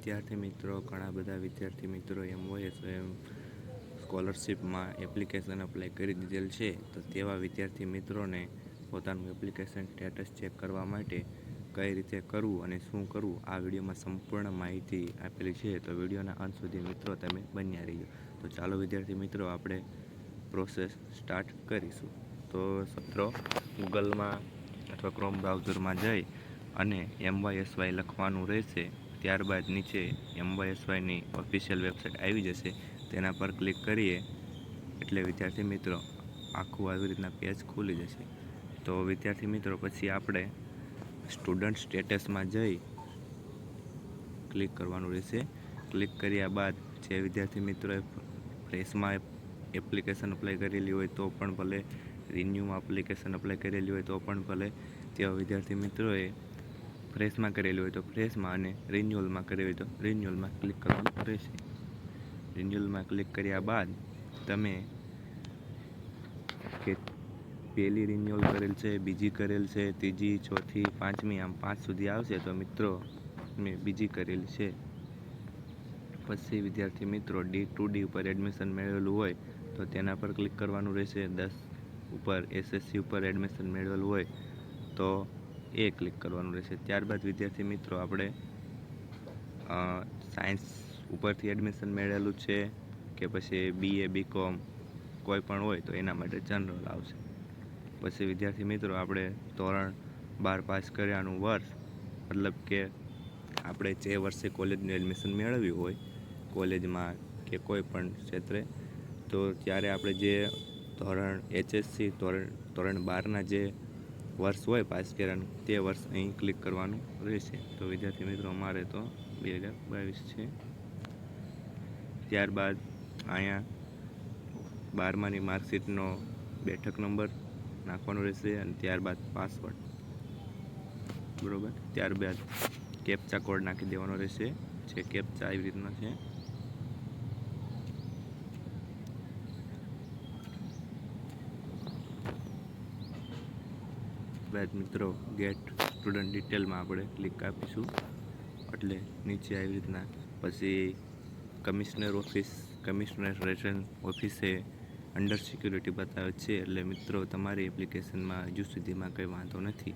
વિદ્યાર્થી મિત્રો ઘણા બધા વિદ્યાર્થી મિત્રો એમ સ્કોલરશિપમાં એપ્લિકેશન અપ્લાય કરી દીધેલ છે. તો તેવા વિદ્યાર્થી મિત્રોને પોતાનું એપ્લિકેશન સ્ટેટસ ચેક કરવા માટે કઈ રીતે કરવું અને શું કરવું આ વિડીયોમાં સંપૂર્ણ માહિતી આપેલી છે. તો વિડીયોના અંત સુધી મિત્રો તમે બન્યા રહીજો. તો ચાલો વિદ્યાર્થી મિત્રો આપણે પ્રોસેસ સ્ટાર્ટ કરીશું. તો મિત્રો ગૂગલમાં અથવા ક્રોમ બ્રાઉઝરમાં જઈ અને MYSY લખવાનું રહેશે. ત્યારબાદ નીચે MYSYની ઓફિશિયલ વેબસાઇટ આવી જશે. તેના પર ક્લિક કરીએ એટલે વિદ્યાર્થી મિત્રો આખું આવી રીતના પેજ ખુલી જશે. તો વિદ્યાર્થી મિત્રો પછી આપણે સ્ટુડન્ટ સ્ટેટસમાં જઈ ક્લિક કરવાનું રહેશે. ક્લિક કર્યા બાદ જે વિદ્યાર્થી મિત્રોએ ફ્રેશમાં એપ્લિકેશન અપ્લાય કરેલી હોય તો પણ ભલે, રિન્યૂમાં એપ્લિકેશન અપ્લાય કરેલી હોય તો પણ ભલે, તેવા વિદ્યાર્થી મિત્રોએ ફ્રેશમાં કરેલી હોય તો ફ્રેશમાં અને રિન્યુઅલમાં કરેલી હોય તો રિન્યુઅલમાં ક્લિક કરવાનું રહેશે. રિન્યુઅલમાં ક્લિક કર્યા બાદ તમે કે પહેલી રિન્યુઅલ કરેલ છે, બીજી કરેલ છે, ત્રીજી, ચોથી, પાંચમી આમ 5 સુધી આવશે. તો મિત્રો મેં બીજી કરેલી છે. પછી વિદ્યાર્થી મિત્રો D2D ઉપર એડમિશન મેળવેલું હોય તો તેના પર ક્લિક કરવાનું રહેશે. 10 ઉપર SSC ઉપર એડમિશન મેળવેલું હોય તો એ ક્લિક કરવાનું રહેશે. ત્યારબાદ વિદ્યાર્થી મિત્રો આપણે સાયન્સ ઉપરથી એડમિશન મેળવેલું છે કે પછી BA BCom કોઈ પણ હોય તો એના માટે જનરલ આવશે. પછી વિદ્યાર્થી મિત્રો આપણે ધોરણ 12 પાસ કર્યાનું વર્ષ, મતલબ કે આપણે જે વર્ષે કોલેજનું એડમિશન મેળવ્યું હોય કોલેજમાં કે કોઈ પણ ક્ષેત્રે, તો ત્યારે આપણે જે ધોરણ HSC ધોરણ 12ના જે વર્ષ હોય પાસ કર્યાનું તે વર્ષ અહીં ક્લિક કરવાનું રહેશે. તો વિદ્યાર્થી મિત્રો અમારે તો 2022 છે. ત્યારબાદ અહીંયા 12માની માર્કશીટનો બેઠક નંબર નાખવાનો રહેશે અને ત્યારબાદ પાસવર્ડ, બરાબર. ત્યારબાદ કેપ્ચા કોડ નાખી દેવાનો રહેશે. જે કેપ્ચા આવી રીતના છે. બાદ મિત્રો ગેટ સ્ટુડન્ટ ડિટેલમાં આપણે ક્લિક આપીશું એટલે નીચે આવી રીતના પછી કમિશનરેશન ઓફિસે અંડર સિક્યુરિટી બતાવે છે. એટલે મિત્રો તમારી એપ્લિકેશનમાં હજુ સુધીમાં કંઈ વાંધો નથી.